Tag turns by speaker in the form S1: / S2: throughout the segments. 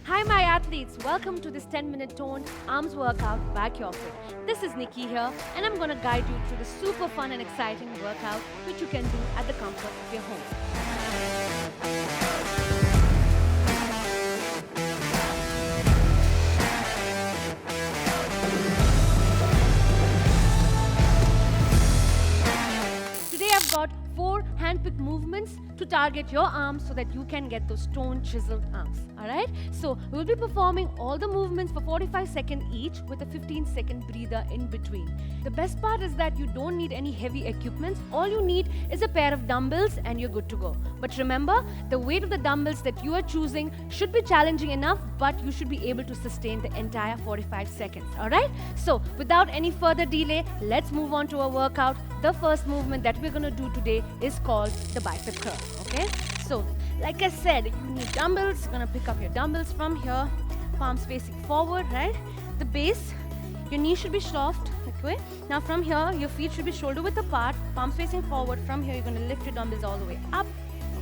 S1: Hi, my athletes. Welcome to this 10-minute toned arms workout by CureFit. This is Nikki here, and I'm going to guide you through the super fun and exciting workout which you can do at the comfort of your home. Today I've got 4 hand-picked movements to target your arms so that you can get those toned, chiseled arms. Alright? So we'll be performing all the movements for 45 seconds each with a 15-second breather in between. The best part is that you don't need any heavy equipment. All you need is a pair of dumbbells and you're good to go. But remember, the weight of the dumbbells that you are choosing should be challenging enough, but you should be able to sustain the entire 45 seconds. Alright? So without any further delay, let's move on to our workout. The first movement that we're going to do today is called the bicep curl. Okay, so like I said, you need dumbbells. You're going to pick up your dumbbells from here, palms facing forward, right? The base, your knees should be soft. Okay, now from here your feet should be shoulder width apart, palms facing forward. From here you're going to lift your dumbbells all the way up,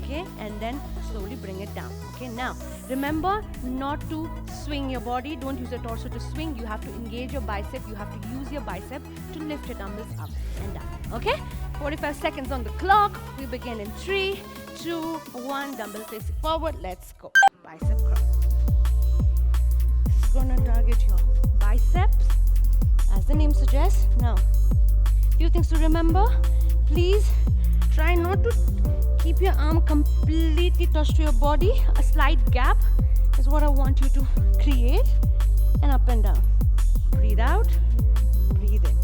S1: okay, and then slowly bring it down. Okay, now remember not to swing your body. Don't use your torso to swing. You have to engage your bicep. You have to use your bicep to lift your dumbbells up and down. Okay, 45 seconds on the clock. We begin in 3, 2, 1. Dumbbell facing forward. Let's go. Bicep curl. This is going to target your biceps, as the name suggests. Now, few things to remember. Please try not to keep your arm completely touched to your body. A slight gap is what I want you to create. And up and down. Breathe out, breathe in.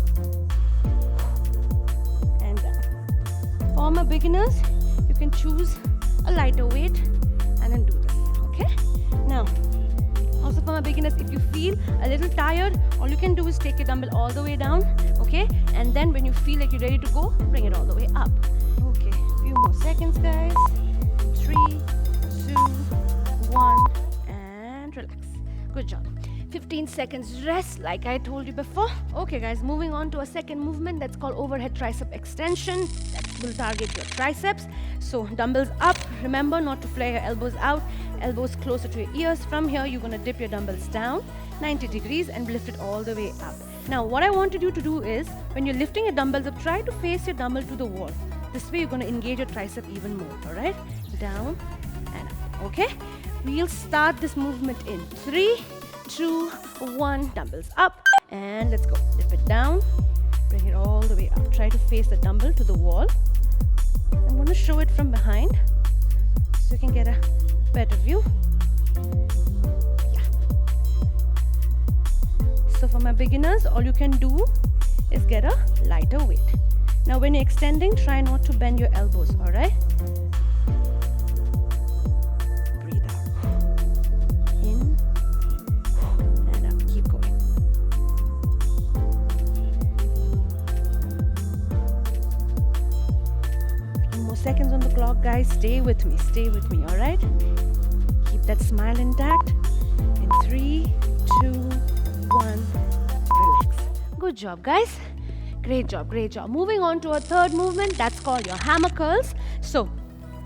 S1: And down. For my beginners, you can choose a lighter weight and then do this. Okay? Now, also for my beginners, if you feel a little tired, all you can do is take your dumbbell all the way down, okay? And then when you feel like you're ready to go, bring it all the way up. Okay, few more seconds, guys. 3, 2, 1, and relax. Good job. 15 seconds rest, like I told you before. Okay, guys, moving on to a second movement that's called overhead tricep extension. That will target your triceps. So dumbbells up. Remember not to flare your elbows out. Elbows closer to your ears. From here, you're going to dip your dumbbells down 90 degrees and lift it all the way up. Now, what I wanted you to do is, when you're lifting your dumbbells up, try to face your dumbbell to the wall. This way, you're going to engage your tricep even more. All right? Down and up. Okay? We'll start this movement in 3, 2, 1. Dumbbells up. And let's go. Lift it down. Bring it all the way up. Try to face the dumbbell to the wall. I'm going to show it from behind so you can get a better view. Yeah. So for my beginners, all you can do is get a lighter weight. Now when you're extending, try not to bend your elbows, alright? Breathe out. In and out. Keep going. Few more seconds on the clock, guys. Stay with me, alright? Keep that smile intact. In 3, 2, 1, relax. Good job, guys. Great job, great job. Moving on to a third movement that's called your hammer curls. So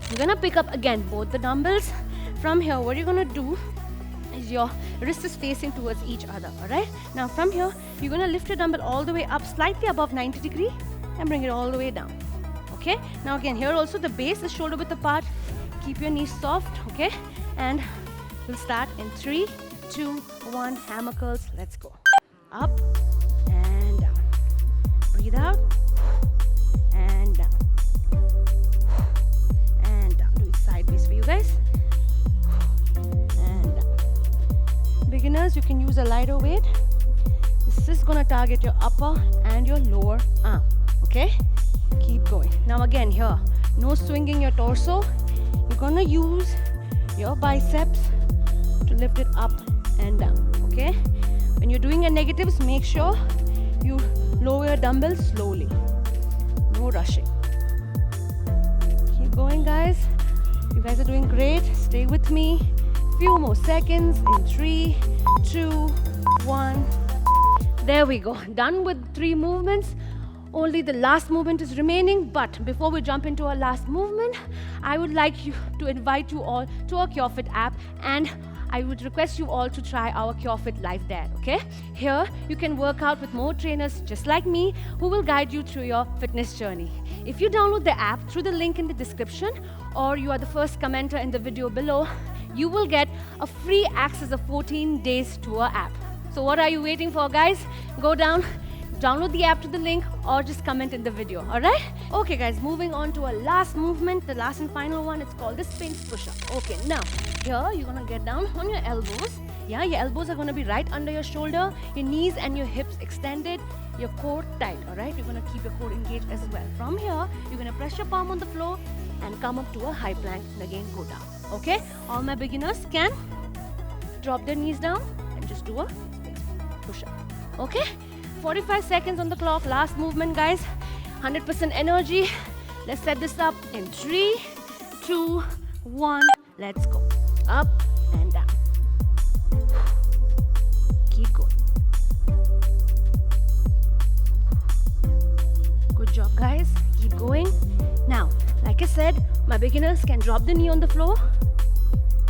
S1: you're gonna pick up again both the dumbbells. From here, what you're gonna do is your wrist is facing towards each other. Alright? Now from here, you're gonna lift your dumbbell all the way up slightly above 90 degrees and bring it all the way down. Okay? Now again, here also the base is shoulder width apart. Keep your knees soft, okay? And we'll start in 3, 2, 1. Hammer curls. Let's go. Up and down. Breathe out and down. And down. Do it sideways for you guys. And down. Beginners, you can use a lighter weight. This is going to target your upper and your lower arm. Okay? Keep going. Now again here, no swinging your torso. You're going to use your biceps to lift it up and down. Okay? When you're doing your negatives, make sure you lower your dumbbells slowly. No rushing. Keep going, guys. You guys are doing great. Stay with me. Few more seconds in 3, 2, 1. There we go. Done with 3 movements. Only the last movement is remaining, but before we jump into our last movement, I would like to invite you all to our CureFit app, and I would request you all to try our CureFit Live there, okay? Here, you can work out with more trainers just like me who will guide you through your fitness journey. If you download the app through the link in the description, or you are the first commenter in the video below, you will get a free access of 14 days to our app. So what are you waiting for, guys? Go down, download the app to the link, or just comment in the video, all right? Okay, guys, moving on to our last movement, the last and final one. It's called the Sphinx push-up. Okay, now, here, you're gonna get down on your elbows. Yeah, your elbows are gonna be right under your shoulder, your knees and your hips extended, your core tight, all right? You're gonna keep your core engaged as well. From here, you're gonna press your palm on the floor and come up to a high plank and again go down, okay? All my beginners can drop their knees down and just do a push-up, okay? 45 seconds on the clock, last movement, guys. 100% energy. Let's set this up in 3, 2, 1. Let's go. Up and down. Keep going. Good job, guys. Keep going. Now, like I said, my beginners can drop the knee on the floor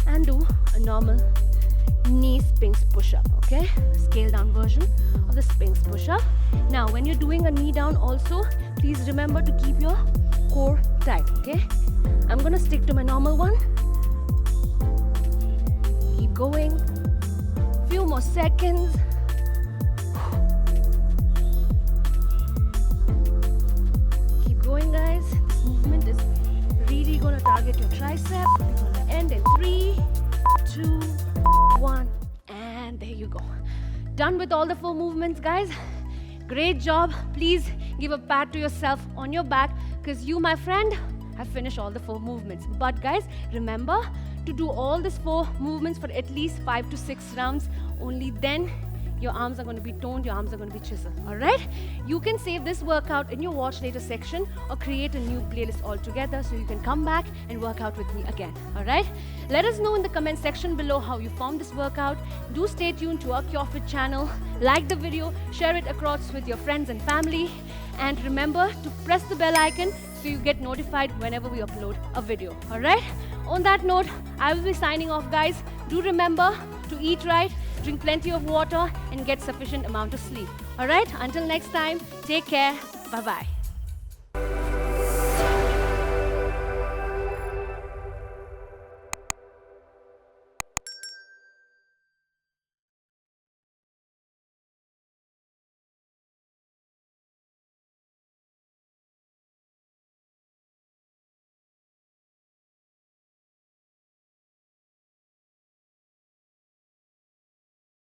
S1: and do a normal knee Sphinx push-up, okay? Scale down version of the Sphinx push-up. Now, when you're doing a knee down also, please remember to keep your core tight, okay? I'm gonna stick to my normal one. Keep going. Few more seconds. Keep going, guys. This movement is really gonna target your tricep. We're gonna end in 3, 2, 1, and there you go. Done with all the 4 movements, guys. Great job. Please give a pat to yourself on your back because you, my friend, have finished all the 4 movements. But guys, remember to do all these 4 movements for at least 5 to 6 rounds. Only then your arms are going to be toned, your arms are going to be chiseled, all right? You can save this workout in your watch later section or create a new playlist altogether so you can come back and work out with me again, all right? Let us know in the comment section below how you found this workout. Do stay tuned to our CureFit channel, like the video, share it across with your friends and family, and remember to press the bell icon so you get notified whenever we upload a video, all right? On that note, I will be signing off, guys. Do remember to eat right, drink plenty of water, and get sufficient amount of sleep. All right? Until next time, take care. Bye-bye.